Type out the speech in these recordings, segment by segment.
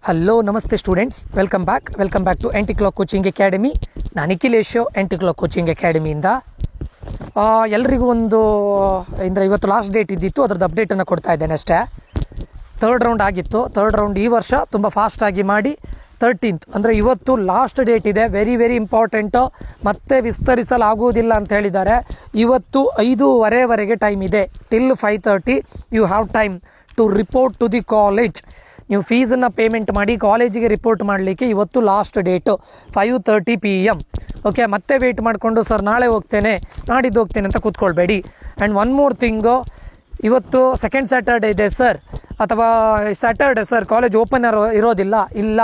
Hello ನಮಸ್ತೆ students, welcome back to Anti Clock Coaching Academy. ನಾನು ನಿಖಿಲೇಶು, ಆ್ಯಂಟಿ Clock coaching ಅಕಾಡೆಮಿಯಿಂದ. ಎಲ್ರಿಗೂ ಇವತ್ತು ಲಾಸ್ಟ್ ಡೇಟ್ ಇದ್ದಿತ್ತು, ಅದ್ರದ್ದು ಅಪ್ಡೇಟನ್ನು ಕೊಡ್ತಾ ಇದ್ದೇನೆ ಅಷ್ಟೇ. ಥರ್ಡ್ ರೌಂಡ್ ಆಗಿತ್ತು. ಥರ್ಡ್ ರೌಂಡ್ ಈ ವರ್ಷ ತುಂಬ ಫಾಸ್ಟಾಗಿ ಮಾಡಿ 13th ಅಂದರೆ ಇವತ್ತು ಲಾಸ್ಟ್ ಡೇಟ್ ಇದೆ. Very important. ಮತ್ತೆ ವಿಸ್ತರಿಸಲಾಗುವುದಿಲ್ಲ ಅಂತ ಹೇಳಿದ್ದಾರೆ. ಇವತ್ತು 5:15ವರೆಗೆ ಟೈಮ್ ಇದೆ. Till 5:30 you have time to report to the college. ನೀವು ಫೀಸನ್ನು ಪೇಮೆಂಟ್ ಮಾಡಿ ಕಾಲೇಜಿಗೆ ರಿಪೋರ್ಟ್ ಮಾಡಲಿಕ್ಕೆ ಇವತ್ತು ಲಾಸ್ಟ್ ಡೇಟು 5:30 PM. ಓಕೆ, ಮತ್ತೆ ವೆಯ್ಟ್ ಮಾಡಿಕೊಂಡು ಸರ್ ನಾಳೆ ಹೋಗ್ತೇನೆ, ನಾಡಿದ್ದು ಹೋಗ್ತೇನೆ ಅಂತ ಕೂತ್ಕೊಳ್ಬೇಡಿ. ಆ್ಯಂಡ್ ಒನ್ ಮೋರ್ ಥಿಂಗು, ಇವತ್ತು ಸೆಕೆಂಡ್ ಸ್ಯಾಟರ್ಡೆ ಇದೆ ಸರ್, ಅಥವಾ ಸ್ಯಾಟರ್ಡೆ ಸರ್ ಕಾಲೇಜ್ ಓಪನ್ ಇರೋದಿಲ್ಲ. ಇಲ್ಲ,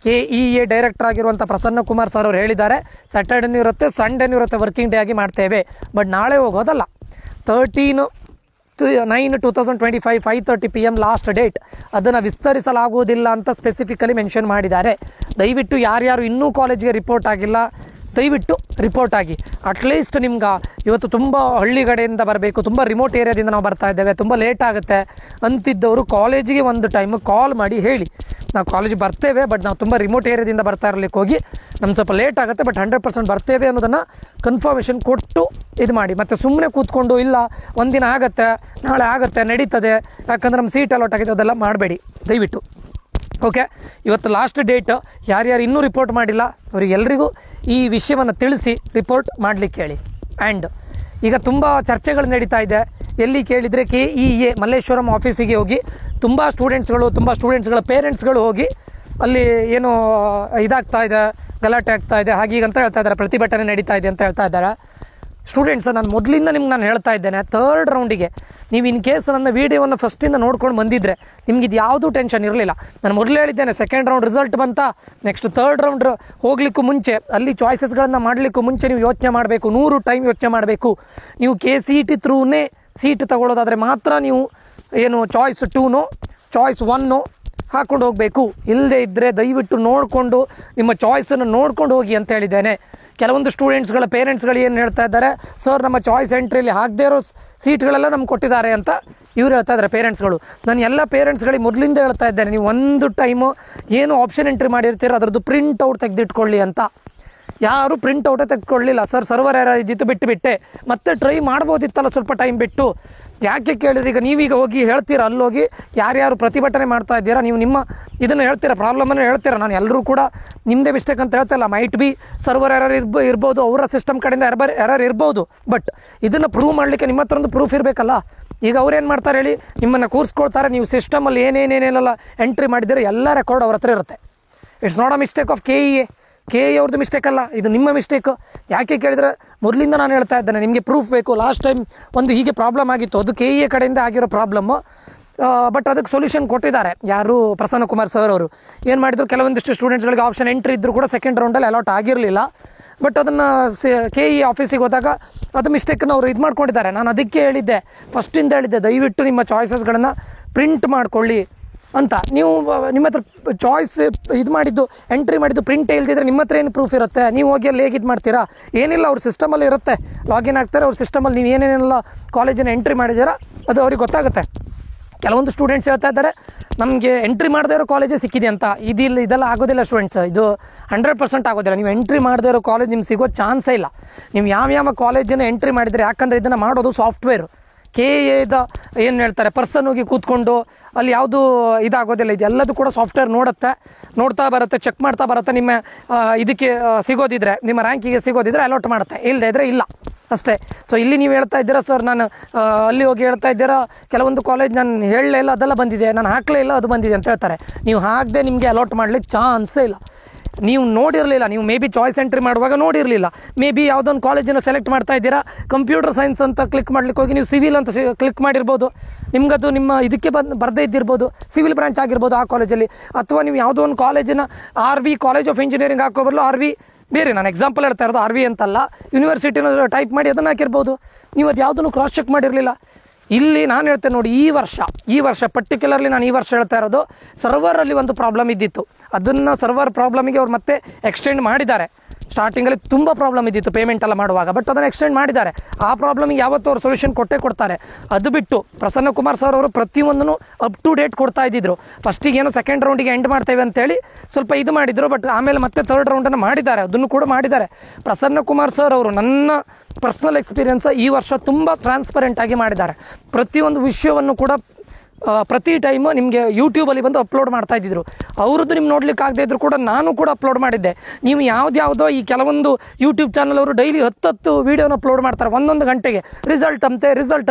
KEA ಡೈರೆಕ್ಟರ್ ಆಗಿರುವಂಥ ಪ್ರಸನ್ನ ಕುಮಾರ್ ಸರ್ ಅವರು ಹೇಳಿದ್ದಾರೆ, ಸ್ಯಾಟರ್ಡೇನೂ ಇರುತ್ತೆ, ಸಂಡೇನೂ ಇರುತ್ತೆ, ವರ್ಕಿಂಗ್ ಡೇ ಆಗಿ ಮಾಡ್ತೇವೆ. ಬಟ್ ನಾಳೆ ಹೋಗೋದಲ್ಲ. 13/9/2025 5:30 PM ಲಾಸ್ಟ್ ಡೇಟ್. ಅದನ್ನು ವಿಸ್ತರಿಸಲಾಗುವುದಿಲ್ಲ ಅಂತ ಸ್ಪೆಸಿಫಿಕಲಿ ಮೆನ್ಷನ್ ಮಾಡಿದ್ದಾರೆ. ದಯವಿಟ್ಟು ಯಾರ್ಯಾರು ಇನ್ನೂ ಕಾಲೇಜಿಗೆ ರಿಪೋರ್ಟ್ ಆಗಿಲ್ಲ, ದಯವಿಟ್ಟು ರಿಪೋರ್ಟ್ ಆಗಿ. ಅಟ್ಲೀಸ್ಟ್ ನಿಮ್ಗೆ ಇವತ್ತು ತುಂಬ ಹಳ್ಳಿ ಕಡೆಯಿಂದ ಬರಬೇಕು, ತುಂಬ ರಿಮೋಟ್ ಏರಿಯಾದಿಂದ ನಾವು ಬರ್ತಾ ಇದ್ದೇವೆ, ತುಂಬ ಲೇಟ್ ಆಗುತ್ತೆ ಅಂತಿದ್ದವರು ಕಾಲೇಜಿಗೆ ಒಂದು ಟೈಮ್ ಕಾಲ್ ಮಾಡಿ ಹೇಳಿ, ನಾವು ಕಾಲೇಜಿಗೆ ಬರ್ತೇವೆ, ಬಟ್ ನಾವು ತುಂಬ ರಿಮೋಟ್ ಏರಿಯಾದಿಂದ ಬರ್ತಾ ಇರಲಿಕ್ಕೆ ಹೋಗಿ ನಮ್ಗೆ ಸ್ವಲ್ಪ ಲೇಟ್ ಆಗುತ್ತೆ, ಬಟ್ 100% ಬರ್ತೇವೆ ಅನ್ನೋದನ್ನು ಕನ್ಫರ್ಮೇಷನ್ ಕೊಟ್ಟು ಇದು ಮಾಡಿ. ಮತ್ತು ಸುಮ್ಮನೆ ಕೂತ್ಕೊಂಡು ಇಲ್ಲ ಒಂದಿನ ಆಗುತ್ತೆ, ನಾಳೆ ಆಗುತ್ತೆ, ನಡೀತದೆ, ಯಾಕಂದ್ರೆ ನಮ್ಮ ಸೀಟ್ ಅಲಾಟ್ ಆಗಿದೆ, ಅದೆಲ್ಲ ಮಾಡಬೇಡಿ ದಯವಿಟ್ಟು. ಓಕೆ, ಇವತ್ತು ಲಾಸ್ಟ್ ಡೇಟ್. ಯಾರ್ಯಾರು ಇನ್ನೂ ರಿಪೋರ್ಟ್ ಮಾಡಿಲ್ಲ ಅವರಿಗೆಲ್ಲರಿಗೂ ಈ ವಿಷಯವನ್ನು ತಿಳಿಸಿ ರಿಪೋರ್ಟ್ ಮಾಡಲಿಕ್ಕೆ ಹೇಳಿ. ಆ್ಯಂಡ್ ಈಗ ತುಂಬ ಚರ್ಚೆಗಳು ನಡೀತಾ ಇದೆ. ಎಲ್ಲಿ ಕೇಳಿದರೆ KEA ಮಲ್ಲೇಶ್ವರಂ ಆಫೀಸಿಗೆ ಹೋಗಿ ತುಂಬ ಸ್ಟೂಡೆಂಟ್ಸ್ಗಳ ಪೇರೆಂಟ್ಸ್ಗಳು ಹೋಗಿ ಅಲ್ಲಿ ಏನು ಇದಾಗ್ತಾ ಇದೆ, ಗಲಾಟೆ ಆಗ್ತಾ ಇದೆ, ಹಾಗೀಗ ಅಂತ ಹೇಳ್ತಾ ಇದ್ದಾರೆ, ಪ್ರತಿಭಟನೆ ನಡೀತಾ ಇದೆ ಅಂತ ಹೇಳ್ತಾ ಇದ್ದಾರೆ. ಸ್ಟೂಡೆಂಟ್ಸ್, ನಾನು ಮೊದಲಿಂದ ನಾನು ಹೇಳ್ತಾ ಇದ್ದೇನೆ, ಥರ್ಡ್ ರೌಂಡಿಗೆ ನೀವು ಇನ್ ಕೇಸ್ ನನ್ನ ವೀಡಿಯೋವನ್ನು ಫಸ್ಟಿಂದ ನೋಡ್ಕೊಂಡು ಬಂದಿದ್ದರೆ ನಿಮ್ಗೆ ಇದು ಯಾವುದೂ ಟೆನ್ಷನ್ ಇರಲಿಲ್ಲ. ನಾನು ಮೊದಲು ಹೇಳಿದ್ದೇನೆ, ಸೆಕೆಂಡ್ ರೌಂಡ್ ರಿಸಲ್ಟ್ ಬಂತ, ನೆಕ್ಸ್ಟ್ ಥರ್ಡ್ ರೌಂಡ್ ಹೋಗ್ಲಿಕ್ಕೂ ಮುಂಚೆ, ಅಲ್ಲಿ ಚಾಯ್ಸಸ್ಗಳನ್ನು ಮಾಡಲಿಕ್ಕೂ ಮುಂಚೆ ನೀವು ಯೋಚನೆ ಮಾಡಬೇಕು, 100 ಟೈಮ್ ಯೋಚನೆ ಮಾಡಬೇಕು. ನೀವು KCET ಥ್ರೂನೇ ಸೀಟ್ ತಗೊಳ್ಳೋದಾದರೆ ಮಾತ್ರ ನೀವು ಏನು ಚಾಯ್ಸ್ 2ನೋ ಚಾಯ್ಸ್ 1ನೋ ಹಾಕ್ಕೊಂಡು ಹೋಗಬೇಕು. ಇಲ್ಲದೇ ಇದ್ದರೆ ದಯವಿಟ್ಟು ನೋಡಿಕೊಂಡು ನಿಮ್ಮ ಚಾಯ್ಸನ್ನು ನೋಡ್ಕೊಂಡು ಹೋಗಿ ಅಂತ ಹೇಳಿದ್ದೇನೆ. ಕೆಲವೊಂದು ಸ್ಟೂಡೆಂಟ್ಸ್ಗಳ ಪೇರೆಂಟ್ಸ್ಗಳು ಏನು ಹೇಳ್ತಾ ಇದ್ದಾರೆ, ಸರ್ ನಮ್ಮ ಚಾಯ್ಸ್ ಎಂಟ್ರಿಯಲ್ಲಿ ಆಗದೇ ಇರೋ ಸೀಟ್ಗಳೆಲ್ಲ ನಮ್ಗೆ ಕೊಟ್ಟಿದ್ದಾರೆ ಅಂತ ಇವ್ರು ಹೇಳ್ತಾ ಇದ್ದಾರೆ ಪೇರೆಂಟ್ಸ್ಗಳು. ನಾನು ಎಲ್ಲ ಪೇರೆಂಟ್ಸ್ಗಳಿಗೆ ಮೊದಲಿಂದ ಹೇಳ್ತಾ ಇದ್ದೇನೆ, ನೀವು ಒಂದು ಟೈಮು ಏನು ಆಪ್ಷನ್ ಎಂಟ್ರಿ ಮಾಡಿರ್ತೀರೋ ಅದರದ್ದು ಪ್ರಿಂಟೌಟ್ ತೆಗೆದಿಟ್ಕೊಳ್ಳಿ ಅಂತ. ಯಾರು ಪ್ರಿಂಟೌಟೇ ತೆಗೆದುಕೊಳ್ಳಿಲ್ಲ. ಸರ್ ಸರ್ವರ್ ಯಾರು ಇದ್ದಿತ್ತು ಬಿಟ್ಟೆ, ಮತ್ತೆ ಟ್ರೈ ಮಾಡ್ಬೋದಿತ್ತಲ್ಲ ಸ್ವಲ್ಪ ಟೈಮ್ ಬಿಟ್ಟು. ಯಾಕೆ ಕೇಳಿದ್ರೆ, ಈಗ ನೀವೀಗ ಹೋಗಿ ಹೇಳ್ತೀರಾ, ಅಲ್ಲೋಗಿ ಯಾರ್ಯಾರು ಪ್ರತಿಭಟನೆ ಮಾಡ್ತಾ ಇದ್ದೀರಾ, ನೀವು ನಿಮ್ಮ ಇದನ್ನು ಹೇಳ್ತೀರಾ, ಪ್ರಾಬ್ಲಮನ್ನು ಹೇಳ್ತೀರಾ. ನಾನು ಎಲ್ಲರೂ ಕೂಡ ನಿಮ್ಮದೇ ಮಿಸ್ಟೇಕ್ ಅಂತ ಹೇಳ್ತಾ ಇಲ್ಲ. ಮೈಟ್ ಬಿ ಸರ್ವರ್ ಎರರ್ ಇರ್ಬೋದು, ಅವರ ಸಿಸ್ಟಮ್ ಕಡೆಯಿಂದ ಎರರ್ ಇರ್ಬೋದು. ಬಟ್ ಇದನ್ನು ಪ್ರೂವ್ ಮಾಡಲಿಕ್ಕೆ ನಿಮ್ಮ ಹತ್ರ ಒಂದು ಪ್ರೂಫ್ ಇರಬೇಕಲ್ಲ. ಈಗ ಅವ್ರು ಏನು ಮಾಡ್ತಾರೆ ಹೇಳಿ, ನಿಮ್ಮನ್ನು ಕೂರಿಸ್ಕೊಳ್ತಾರೆ, ನೀವು ಸಿಸ್ಟಮಲ್ಲಿ ಏನೇನೇನೆಲ್ಲ ಎಂಟ್ರಿ ಮಾಡಿದ್ದೀರೋ ಎಲ್ಲ ರೆಕಾರ್ಡ್ ಅವ್ರ ಹತ್ರ ಇರುತ್ತೆ. It's not a mistake of KEA ಅವ್ರದ್ದು ಮಿಸ್ಟೇಕ್ ಅಲ್ಲ, ಇದು ನಿಮ್ಮ ಮಿಸ್ಟೇಕು. ಯಾಕೆ ಕೇಳಿದರೆ, ಮೊದಲಿಂದ ನಾನು ಹೇಳ್ತಾ ಇದ್ದೇನೆ, ನಿಮಗೆ ಪ್ರೂಫ್ ಬೇಕು. ಲಾಸ್ಟ್ ಟೈಮ್ ಒಂದು ಹೀಗೆ ಪ್ರಾಬ್ಲಮ್ ಆಗಿತ್ತು, ಅದು KEA ಕಡೆಯಿಂದ ಆಗಿರೋ ಪ್ರಾಬ್ಲಮ್ಮು. ಬಟ್ ಅದಕ್ಕೆ ಸೊಲ್ಯೂಷನ್ ಕೊಟ್ಟಿದ್ದಾರೆ ಯಾರು, ಪ್ರಸನ್ನ ಕುಮಾರ್ ಸರ್ ಅವರು. ಏನು ಮಾಡಿದ್ರು, ಕೆಲವೊಂದಿಷ್ಟು ಸ್ಟೂಡೆಂಟ್ಸ್ಗಳಿಗೆ ಆಪ್ಷನ್ ಎಂಟ್ರಿ ಇದ್ದರೂ ಕೂಡ ಸೆಕೆಂಡ್ ರೌಂಡಲ್ಲಿ ಅಲಾಟ್ ಆಗಿರಲಿಲ್ಲ. ಬಟ್ ಅದನ್ನು KEA ಆಫೀಸಿಗೆ ಹೋದಾಗ ಅದು ಮಿಸ್ಟೇಕನ್ನು ಅವರು ಇದು ಮಾಡ್ಕೊಂಡಿದ್ದಾರೆ. ನಾನು ಅದಕ್ಕೆ ಹೇಳಿದ್ದೆ, ಫಸ್ಟಿಂದ ಹೇಳಿದ್ದೆ, ದಯವಿಟ್ಟು ನಿಮ್ಮ ಚಾಯ್ಸಸ್ಗಳನ್ನು ಪ್ರಿಂಟ್ ಮಾಡ್ಕೊಳ್ಳಿ ಅಂತ. ನೀವು ನಿಮ್ಮ ಹತ್ರ ಚಾಯ್ಸ್ ಇದು ಮಾಡಿದ್ದು, ಎಂಟ್ರಿ ಮಾಡಿದ್ದು ಪ್ರಿಂಟೇ ಇಲ್ದಿದ್ರೆ ನಿಮ್ಮ ಹತ್ರ ಏನು ಪ್ರೂಫ್ ಇರುತ್ತೆ? ನೀವು ಹೋಗಿ ಅಲ್ಲಿ ಹೇಗೆ ಇದು ಮಾಡ್ತೀರಾ? ಏನಿಲ್ಲ, ಅವ್ರ ಸಿಸ್ಟಮಲ್ಲಿ ಇರುತ್ತೆ, ಲಾಗಿನ್ ಆಗ್ತಾರೆ, ಅವ್ರ ಸಿಸ್ಟಮಲ್ಲಿ ನೀವು ಏನೇನೆಲ್ಲ ಕಾಲೇಜನ್ನು ಎಂಟ್ರಿ ಮಾಡಿದ್ದೀರಾ ಅದು ಅವ್ರಿಗೆ ಗೊತ್ತಾಗುತ್ತೆ. ಕೆಲವೊಂದು ಸ್ಟೂಡೆಂಟ್ಸ್ ಹೇಳ್ತಾ ಇದ್ದಾರೆ, ನಮಗೆ ಎಂಟ್ರಿ ಮಾಡದೇ ಇರೋ ಕಾಲೇಜೇ ಸಿಕ್ಕಿದೆ ಅಂತ. ಇದೆಲ್ಲ ಆಗೋದಿಲ್ಲ ಸ್ಟೂಡೆಂಟ್ಸ್, ಇದು 100% ಆಗೋದಿಲ್ಲ. ನೀವು ಎಂಟ್ರಿ ಮಾಡದೇ ಇರೋ ಕಾಲೇಜ್ ನಿಮ್ಗೆ ಸಿಗೋ ಚಾನ್ಸೇ ಇಲ್ಲ. ನೀವು ಯಾವ ಕಾಲೇಜನ್ನು ಎಂಟ್ರಿ ಮಾಡಿದರೆ, ಯಾಕಂದರೆ ಇದನ್ನು ಮಾಡೋದು ಸಾಫ್ಟ್ವೇರು. KEAದ ಏನು ಹೇಳ್ತಾರೆ, ಪರ್ಸನ್ ಹೋಗಿ ಕೂತ್ಕೊಂಡು ಅಲ್ಲಿ ಯಾವುದು ಇದಾಗೋದಿಲ್ಲ. ಇದೆಲ್ಲದು ಕೂಡ ಸಾಫ್ಟ್ವೇರ್ ನೋಡ್ತಾ ಬರುತ್ತೆ, ಚೆಕ್ ಮಾಡ್ತಾ ಬರುತ್ತೆ. ನಿಮ್ಮ ಇದಕ್ಕೆ ಸಿಗೋದಿದ್ರೆ, ನಿಮ್ಮ ರ್ಯಾಂಕಿಗೆ ಸಿಗೋದಿದ್ರೆ ಅಲಾಟ್ ಮಾಡುತ್ತೆ, ಇಲ್ಲದೇ ಇದ್ದರೆ ಇಲ್ಲ ಅಷ್ಟೇ. ಸೊ ಇಲ್ಲಿ ನೀವು ಹೇಳ್ತಾ ಇದ್ದೀರಾ, ಸರ್ ನಾನು ಅಲ್ಲಿ ಹೋಗಿ ಹೇಳ್ತಾ ಇದ್ದೀರಾ, ಕೆಲವೊಂದು ಕಾಲೇಜ್ ನಾನು ಹೇಳಲೇ ಇಲ್ಲ ಅದೆಲ್ಲ ಬಂದಿದೆ, ನಾನು ಹಾಕಲೇ ಇಲ್ಲ ಅದು ಬಂದಿದೆ ಅಂತ ಹೇಳ್ತಾರೆ. ನೀವು ಹಾಕದೆ ನಿಮಗೆ ಅಲಾಟ್ ಮಾಡಲಿಕ್ಕೆ ಚಾನ್ಸೇ ಇಲ್ಲ. ನೀವು ನೋಡಿರಲಿಲ್ಲ, ನೀವು ಮೇ ಬಿ ಚಾಯ್ಸ್ ಎಂಟ್ರಿ ಮಾಡುವಾಗ ನೋಡಿರಲಿಲ್ಲ. ಮೇ ಬಿ ಯಾವುದೊಂದು ಕಾಲೇಜನ್ನು ಸೆಲೆಕ್ಟ್ ಮಾಡ್ತಾ ಇದ್ದೀರಾ, ಕಂಪ್ಯೂಟರ್ ಸೈನ್ಸ್ ಅಂತ ಕ್ಲಿಕ್ ಮಾಡ್ಲಿಕ್ಕೆ ಹೋಗಿ ನೀವು ಸಿವಿಲ್ ಅಂತ ಕ್ಲಿಕ್ ಮಾಡಿರ್ಬೋದು. ನಿಮ್ಗದು ನಿಮ್ಮ ಇದಕ್ಕೆ ಬರದೇ ಇದ್ದಿರ್ಬೋದು, ಸಿವಿಲ್ ಬ್ರಾಂಚ್ ಆಗಿರ್ಬೋದು ಆ ಕಾಲೇಜಲ್ಲಿ. ಅಥವಾ ನೀವು ಯಾವುದೋ ಒಂದು ಕಾಲೇಜಿನ RV ಕಾಲೇಜ್ ಆಫ್ ಇಂಜಿನಿಯರಿಂಗ್ ಹಾಕೋ ಬರಲು RV ಬೇರೆ, ನಾನು ಎಕ್ಸಾಂಪಲ್ ಹೇಳ್ತಾ ಇರೋದು, RV ಅಂತಲ್ಲ, ಯೂನಿವರ್ಸಿಟಿನ ಟೈಪ್ ಮಾಡಿ ಅದನ್ನು ಹಾಕಿರ್ಬೋದು. ನೀವು ಅದು ಯಾವುದನ್ನು ಕ್ರಾಸ್ ಚೆಕ್ ಮಾಡಿರಲಿಲ್ಲ. ಇಲ್ಲಿ ನಾನು ಹೇಳ್ತೇನೆ ನೋಡಿ, ಈ ವರ್ಷ ಪರ್ಟಿಕ್ಯುಲರ್ಲಿ ನಾನು ಈ ವರ್ಷ ಹೇಳ್ತಾ ಇರೋದು, ಸರ್ವರಲ್ಲಿ ಒಂದು ಪ್ರಾಬ್ಲಮ್ ಇದ್ದಿತ್ತು. ಅದನ್ನು ಸರ್ವರ್ ಪ್ರಾಬ್ಲಮಿಗೆ ಅವ್ರು ಮತ್ತೆ ಎಕ್ಸ್ಟೆಂಡ್ ಮಾಡಿದ್ದಾರೆ. ಸ್ಟಾರ್ಟಿಂಗಲ್ಲಿ ತುಂಬ ಪ್ರಾಬ್ಲಮ್ ಇದ್ದಿತ್ತು ಪೇಮೆಂಟ್ ಎಲ್ಲ ಮಾಡುವಾಗ, ಬಟ್ ಅದನ್ನು ಎಕ್ಸ್ಟೆಂಡ್ ಮಾಡಿದ್ದಾರೆ. ಆ ಪ್ರಾಬ್ಲಮಿಗೆ ಯಾವತ್ತೂ ಅವ್ರು ಸೊಲ್ಯೂಷನ್ ಕೊಡ್ತಾರೆ. ಅದು ಬಿಟ್ಟು ಪ್ರಸನ್ನ ಕುಮಾರ್ ಸರ್ ಅವರು ಪ್ರತಿಯೊಂದನ್ನು ಅಪ್ ಟು ಡೇಟ್ ಕೊಡ್ತಾ ಇದ್ದಿದ್ರು. ಫಸ್ಟಿಗೆ ಏನೋ ಸೆಕೆಂಡ್ ರೌಂಡಿಗೆ ಎಂಡ್ ಮಾಡ್ತೇವೆ ಅಂತೇಳಿ ಸ್ವಲ್ಪ ಇದು ಮಾಡಿದ್ರು, ಬಟ್ ಆಮೇಲೆ ಮತ್ತೆ ಥರ್ಡ್ ರೌಂಡನ್ನು ಮಾಡಿದ್ದಾರೆ, ಅದನ್ನು ಕೂಡ ಮಾಡಿದ್ದಾರೆ. ಪ್ರಸನ್ನ ಕುಮಾರ್ ಸರ್ ಅವರು ನನ್ನ ಪರ್ಸ್ನಲ್ ಎಕ್ಸ್ಪೀರಿಯನ್ಸ್ ಈ ವರ್ಷ ತುಂಬ ಟ್ರಾನ್ಸ್ಪರೆಂಟಾಗಿ ಮಾಡಿದ್ದಾರೆ. ಪ್ರತಿಯೊಂದು ವಿಷಯವನ್ನು ಕೂಡ ಪ್ರತಿ ಟೈಮು ನಿಮಗೆ ಯೂಟ್ಯೂಬಲ್ಲಿ ಬಂದು ಅಪ್ಲೋಡ್ ಮಾಡ್ತಾ ಇದ್ದಿದ್ರು. ಅವ್ರದ್ದು ನಿಮ್ಗೆ ನೋಡ್ಲಿಕ್ಕೆ ಆಗದೆ ಇದ್ರು ಕೂಡ ನಾನು ಕೂಡ ಅಪ್ಲೋಡ್ ಮಾಡಿದ್ದೆ. ನೀವು ಯಾವುದ್ಯಾವುದೋ ಈ ಕೆಲವೊಂದು ಯೂಟ್ಯೂಬ್ ಚಾನಲ್ ಅವರು ಡೈಲಿ 10 ವೀಡಿಯೋನ ಅಪ್ಲೋಡ್ ಮಾಡ್ತಾರೆ, 1 ಗಂಟೆಗೆ ರಿಸಲ್ಟ್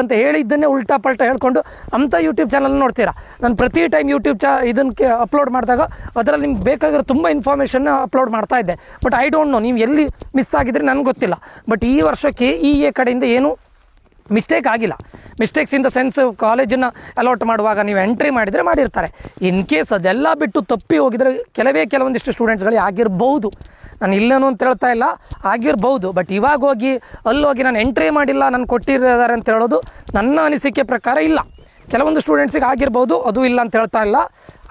ಅಂತೆ ಹೇಳಿದ್ದನ್ನೇ ಉಲ್ಟಾ ಪಲ್ಟಾ ಹೇಳ್ಕೊಂಡು ಅಂಥ ಯೂಟ್ಯೂಬ್ ಚಾನಲ್ ನೋಡ್ತೀರಾ. ನಾನು ಪ್ರತಿ ಟೈಮ್ ಯೂಟ್ಯೂಬ್ ಇದಕ್ಕೆ ಅಪ್ಲೋಡ್ ಮಾಡಿದಾಗ ಅದರಲ್ಲಿ ನಿಮ್ಗೆ ಬೇಕಾಗಿರೋ ತುಂಬ ಇನ್ಫಾರ್ಮೇಷನ್ ಅಪ್ಲೋಡ್ ಮಾಡ್ತಾ ಇದ್ದೆ. ಬಟ್ ಐ ಡೋಂಟ್ ನೋ ನೀವು ಎಲ್ಲಿ ಮಿಸ್ ಆಗಿದ್ರೆ ನನಗೆ ಗೊತ್ತಿಲ್ಲ. ಬಟ್ ಈ ವರ್ಷಕ್ಕೆ KEA ಕಡೆಯಿಂದ ಏನು ಮಿಸ್ಟೇಕ್ ಆಗಿಲ್ಲ. ಮಿಸ್ಟೇಕ್ಸ್ ಇನ್ ದ ಸೆನ್ಸ್ ಕಾಲೇಜನ್ನು ಅಲಾಟ್ ಮಾಡುವಾಗ ನೀವು ಎಂಟ್ರಿ ಮಾಡಿದರೆ ಮಾಡಿರ್ತಾರೆ. ಇನ್ ಕೇಸ್ ಅದೆಲ್ಲ ಬಿಟ್ಟು ತಪ್ಪಿ ಹೋಗಿದರೆ ಕೆಲವೊಂದಿಷ್ಟು ಸ್ಟೂಡೆಂಟ್ಸ್ಗಳಿಗೆ ಆಗಿರ್ಬೋದು. ನಾನು ಇಲ್ಲನು ಅಂತ ಹೇಳ್ತಾ ಇಲ್ಲ, ಆಗಿರ್ಬೋದು. ಬಟ್ ಇವಾಗ ಹೋಗಿ ಅಲ್ಲೋಗಿ ನಾನು ಎಂಟ್ರಿ ಮಾಡಿಲ್ಲ, ನಾನು ಕೊಟ್ಟಿದ್ದಾರೆ ಅಂತ ಹೇಳೋದು ನನ್ನ ಅನಿಸಿಕೆ ಪ್ರಕಾರ ಇಲ್ಲ. ಕೆಲವೊಂದು ಸ್ಟೂಡೆಂಟ್ಸಿಗೆ ಆಗಿರ್ಬೋದು, ಅದು ಇಲ್ಲ ಅಂತ ಹೇಳ್ತಾ ಇಲ್ಲ,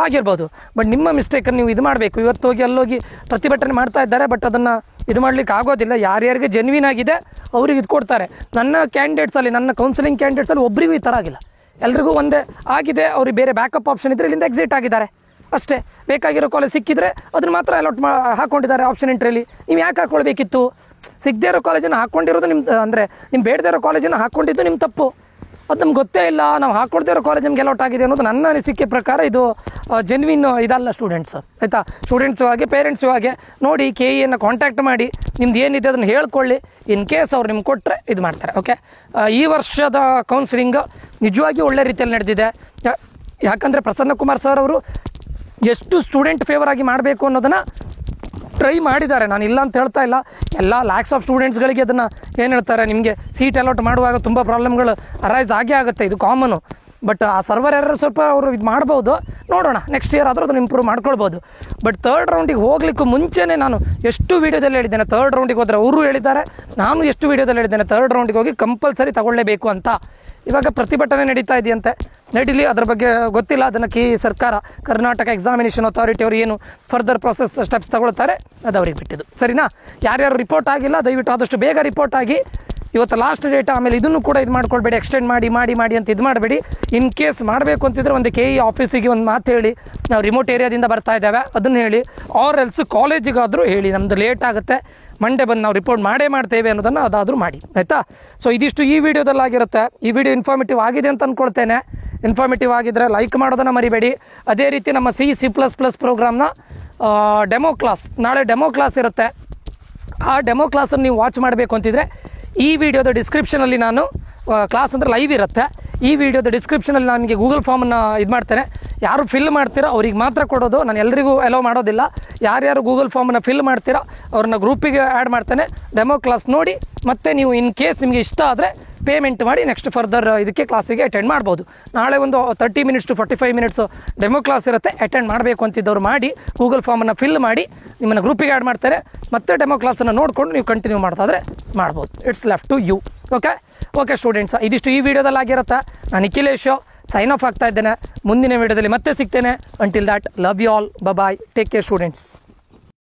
ಆಗಿರ್ಬೋದು. ಬಟ್ ನಿಮ್ಮ ಮಿಸ್ಟೇಕನ್ನು ನೀವು ಇದು ಮಾಡಬೇಕು. ಇವತ್ತು ಹೋಗಿ ಅಲ್ಲೋಗಿ ಪ್ರತಿಭಟನೆ ಮಾಡ್ತಾ ಇದ್ದಾರೆ, ಬಟ್ ಅದನ್ನು ಇದು ಮಾಡಲಿಕ್ಕೆ ಆಗೋದಿಲ್ಲ. ಯಾರ್ಯಾರಿಗೆ ಜೆನ್ವಿನ್ ಆಗಿದೆ ಅವ್ರಿಗೆ ಇದು ಕೊಡ್ತಾರೆ. ನನ್ನ ಕ್ಯಾಂಡಿಡೇಟ್ಸಲ್ಲಿ, ನನ್ನ ಕೌನ್ಸಿಲಿಂಗ್ ಕ್ಯಾಂಡಿಡೇಟ್ಸಲ್ಲಿ ಒಬ್ಬರಿಗೂ ಈ ಥರ ಆಗಿಲ್ಲ. ಎಲ್ರಿಗೂ ಒಂದೇ ಆಗಿದೆ. ಅವ್ರಿಗೆ ಬೇರೆ ಬ್ಯಾಕಪ್ ಆಪ್ಷನ್ ಇದ್ದರೆ ಇಲ್ಲಿಂದ ಎಕ್ಸಿಟ್ ಆಗಿದ್ದಾರೆ ಅಷ್ಟೇ. ಬೇಕಾಗಿರೋ ಕಾಲೇಜ್ ಸಿಕ್ಕಿದ್ರೆ ಅದನ್ನು ಮಾತ್ರ ಅಲಾಟ್ ಹಾಕ್ಕೊಂಡಿದ್ದಾರೆ ಆಪ್ಷನ್ ಎಂಟ್ರಿಯಲ್ಲಿ. ನೀವು ಯಾಕೆ ಹಾಕ್ಕೊಳ್ಬೇಕಿತ್ತು? ಸಿಗದೇ ಇರೋ ಕಾಲೇಜನ್ನು ಹಾಕ್ಕೊಂಡಿರೋದು ನಿಮ್ಮ, ಅಂದರೆ ನಿಮ್ಮ ಬೇಡದೇ ಇರೋ ಕಾಲೇಜನ್ನು ಹಾಕ್ಕೊಂಡಿದ್ದು ನಿಮ್ಮ ತಪ್ಪು. ಅದು ನಮ್ಗೆ ಗೊತ್ತೇ ಇಲ್ಲ. ನಾವು ಹಾಕ್ಕೊಡ್ದೇ ಇರೋ ಕಾಲೇಜ್ ನಮ್ಗೆ ಅಲಾಟ್ ಆಗಿದೆ ಅನ್ನೋದು ನನ್ನ ಅನಿಸಿಕೆ ಪ್ರಕಾರ ಇದು ಜೆನ್ವಿನ್ ಇದಲ್ಲ ಸ್ಟೂಡೆಂಟ್ಸ್, ಆಯಿತಾ? ಸ್ಟೂಡೆಂಟ್ಸು ಹಾಗೆ ಪೇರೆಂಟ್ಸು ಹಾಗೆ ನೋಡಿ, KEಯನ್ನು ಕಾಂಟ್ಯಾಕ್ಟ್ ಮಾಡಿ ನಿಮ್ದು ಏನಿದೆ ಅದನ್ನು ಹೇಳ್ಕೊಳ್ಳಿ. ಇನ್ ಕೇಸ್ ಅವ್ರು ನಿಮ್ಗೆ ಕೊಟ್ಟರೆ ಇದು ಮಾಡ್ತಾರೆ. ಓಕೆ, ಈ ವರ್ಷದ ಕೌನ್ಸಿಲಿಂಗ್ ನಿಜವಾಗಿ ಒಳ್ಳೆ ರೀತಿಯಲ್ಲಿ ನಡೆದಿದೆ. ಯಾಕಂದರೆ ಪ್ರಸನ್ನ ಕುಮಾರ್ ಸರ್ ಅವರು ಎಷ್ಟು ಸ್ಟೂಡೆಂಟ್ ಫೇವರ್ ಆಗಿ ಮಾಡಬೇಕು ಅನ್ನೋದನ್ನು ಟ್ರೈ ಮಾಡಿದ್ದಾರೆ. ನಾನು ಇಲ್ಲ ಅಂತ ಹೇಳ್ತಾ ಇಲ್ಲ. ಎಲ್ಲ ಲ್ಯಾಕ್ಸ್ ಆಫ್ ಸ್ಟೂಡೆಂಟ್ಸ್ಗಳಿಗೆ ಅದನ್ನು ಏನು ಹೇಳ್ತಾರೆ, ನಿಮಗೆ ಸೀಟ್ ಅಲಾಟ್ ಮಾಡುವಾಗ ತುಂಬ ಪ್ರಾಬ್ಲಮ್ಗಳು ಅರೈಸ್ ಆಗೇ ಆಗುತ್ತೆ, ಇದು ಕಾಮನು. ಬಟ್ ಆ ಸರ್ವರ್ ಎರರ್ ಸ್ವಲ್ಪ ಅವರು ಇದು ಮಾಡ್ಬೋದು. ನೋಡೋಣ, ನೆಕ್ಸ್ಟ್ ಇಯರ್ ಆದರೂ ಅದನ್ನು ಇಂಪ್ರೂವ್ ಮಾಡ್ಕೊಳ್ಬೋದು. ಬಟ್ ಥರ್ಡ್ ರೌಂಡಿಗೆ ಹೋಗ್ಲಿಕ್ಕೂ ಮುಂಚೆನೇ ನಾನು ಎಷ್ಟು ವೀಡಿಯೋದಲ್ಲಿ ಹೇಳಿದ್ದೇನೆ, ಥರ್ಡ್ ರೌಂಡಿಗೆ ಹೋದರೆ ಅವರು ಹೇಳಿದ್ದಾರೆ, ನಾನು ಎಷ್ಟು ವೀಡಿಯೋದಲ್ಲಿ ಹೇಳಿದ್ದೇನೆ, ಥರ್ಡ್ ರೌಂಡಿಗೆ ಹೋಗಿ ಕಂಪಲ್ಸರಿ ತಗೊಳ್ಳೇಬೇಕು ಅಂತ. ಇವಾಗ ಪ್ರತಿಭಟನೆ ನಡೀತಾ ಇದೆಯಂತೆ, ನಡೀಲಿ, ಅದ್ರ ಬಗ್ಗೆ ಗೊತ್ತಿಲ್ಲ. ಅದನ್ನು ಸರ್ಕಾರ, ಕರ್ನಾಟಕ ಎಕ್ಸಾಮಿನೇಷನ್ ಅಥಾರಿಟಿ ಅವರು ಏನು ಫರ್ದರ್ ಪ್ರೊಸೆಸ್ ಸ್ಟೆಪ್ಸ್ ತಗೊಳ್ತಾರೆ ಅದು ಅವ್ರಿಗೆ ಬಿಟ್ಟಿದ್ದು. ಸರಿನಾ? ಯಾರ್ಯಾರು ರಿಪೋರ್ಟ್ ಆಗಿಲ್ಲ ದಯವಿಟ್ಟು ಆದಷ್ಟು ಬೇಗ ರಿಪೋರ್ಟ್ ಆಗಿ. ಇವತ್ತು ಲಾಸ್ಟ್ ಡೇಟ್, ಆಮೇಲೆ ಇದನ್ನು ಕೂಡ ಇದು ಮಾಡ್ಕೊಳ್ಬೇಡಿ, ಎಕ್ಸ್ಟೆಂಡ್ ಮಾಡಿ ಅಂತ ಇದು ಮಾಡಬೇಡಿ. ಇನ್ ಕೇಸ್ ಮಾಡಬೇಕು ಅಂತಿದ್ರೆ ಒಂದು KE ಆಫೀಸಿಗೆ ಒಂದು ಮಾತು ಹೇಳಿ, ನಾವು ರಿಮೋಟ್ ಏರಿಯಾದಿಂದ ಬರ್ತಾ ಇದ್ದೇವೆ ಅದನ್ನು ಹೇಳಿ, ಆರ್ ಎಲ್ಸ್ ಕಾಲೇಜಿಗಾದರೂ ಹೇಳಿ, ನಮ್ಮದು ಲೇಟ್ ಆಗುತ್ತೆ, ಮಂಡೇ ಬಂದು ನಾವು ರಿಪೋರ್ಟ್ ಮಾಡ್ತೇವೆ ಅನ್ನೋದನ್ನು ಅದಾದರೂ ಮಾಡಿ, ಆಯಿತಾ? ಸೊ ಇದಿಷ್ಟು ಈ ವಿಡಿಯೋದಲ್ಲಾಗಿರುತ್ತೆ. ಈ ವಿಡಿಯೋ ಇನ್ಫಾರ್ಮೇಟಿವ್ ಆಗಿದೆ ಅಂತ ಅಂದ್ಕೊಳ್ತೇನೆ. ಇನ್ಫಾರ್ಮೇಟಿವ್ ಆಗಿದ್ದರೆ ಲೈಕ್ ಮಾಡೋದನ್ನು ಮರಿಬೇಡಿ. ಅದೇ ರೀತಿ ನಮ್ಮ C++ ಪ್ರೋಗ್ರಾಮ್ನ ಡೆಮೋ ಕ್ಲಾಸ್, ನಾಳೆ ಡೆಮೋ ಕ್ಲಾಸ್ ಇರುತ್ತೆ. ಆ ಡೆಮೋ ಕ್ಲಾಸನ್ನು ನೀವು ವಾಚ್ ಮಾಡಬೇಕು ಅಂತಿದ್ರೆ ಈ ವಿಡಿಯೋದ ಡಿಸ್ಕ್ರಿಪ್ಷನಲ್ಲಿ ನಾನು ಕ್ಲಾಸ್ ಅಂದರೆ ಲೈವ್ ಇರುತ್ತೆ. ಈ ವಿಡಿಯೋದ ಡಿಸ್ಕ್ರಿಪ್ಷನಲ್ಲಿ ನನಗೆ ಗೂಗಲ್ ಫಾರ್ಮನ್ನು ಇದು ಮಾಡ್ತೇನೆ. ಯಾರು ಫಿಲ್ ಮಾಡ್ತೀರೋ ಅವ್ರಿಗೆ ಮಾತ್ರ ಕೊಡೋದು, ನಾನು ಎಲ್ರಿಗೂ ಅಲೋ ಮಾಡೋದಿಲ್ಲ. ಯಾರ್ಯಾರು ಗೂಗಲ್ ಫಾರ್ಮನ್ನು ಫಿಲ್ ಮಾಡ್ತೀರೋ ಅವ್ರನ್ನ ಗ್ರೂಪಿಗೆ ಆ್ಯಡ್ ಮಾಡ್ತೇನೆ. ಡೆಮೋ ಕ್ಲಾಸ್ ನೋಡಿ, ಮತ್ತು ನೀವು ಇನ್ ಕೇಸ್ ನಿಮಗೆ ಇಷ್ಟ ಆದರೆ ಪೇಮೆಂಟ್ ಮಾಡಿ ನೆಕ್ಸ್ಟ್ ಫರ್ದರ್ ಇದಕ್ಕೆ ಕ್ಲಾಸಿಗೆ ಅಟೆಂಡ್ ಮಾಡ್ಬೋದು. ನಾಳೆ ಒಂದು 30 minutes to 45 minutes demo class ಇರುತ್ತೆ. ಅಟೆಂಡ್ ಮಾಡಬೇಕು ಅಂತಿದ್ದವ್ರು ಮಾಡಿ, ಗೂಗಲ್ ಫಾರ್ಮನ್ನು ಫಿಲ್ ಮಾಡಿ ನಿಮ್ಮನ್ನು ಗ್ರೂಪಿಗೆ ಆ್ಯಡ್ ಮಾಡ್ತಾರೆ. ಮತ್ತೆ ಡೆಮೋ ಕ್ಲಾಸನ್ನು ನೋಡಿಕೊಂಡು ನೀವು ಕಂಟಿನ್ಯೂ ಮಾಡ್ತಾಯಿದ್ರೆ ಮಾಡ್ಬೋದು. It's left to you. Okay students, ಇದಿಷ್ಟು ಈ ವಿಡಿಯೋದಲ್ಲಿ ಆಗಿರುತ್ತೆ. ನಾನು ನಿಖಿಲೇಶು ಸೈನ್ ಆಫ್ ಆಗ್ತಾ ಇದ್ದೇನೆ. ಮುಂದಿನ ವಿಡಿಯೋದಲ್ಲಿ ಮತ್ತೆ ಸಿಗ್ತೇನೆ. Until that, love you all, bye, take care students.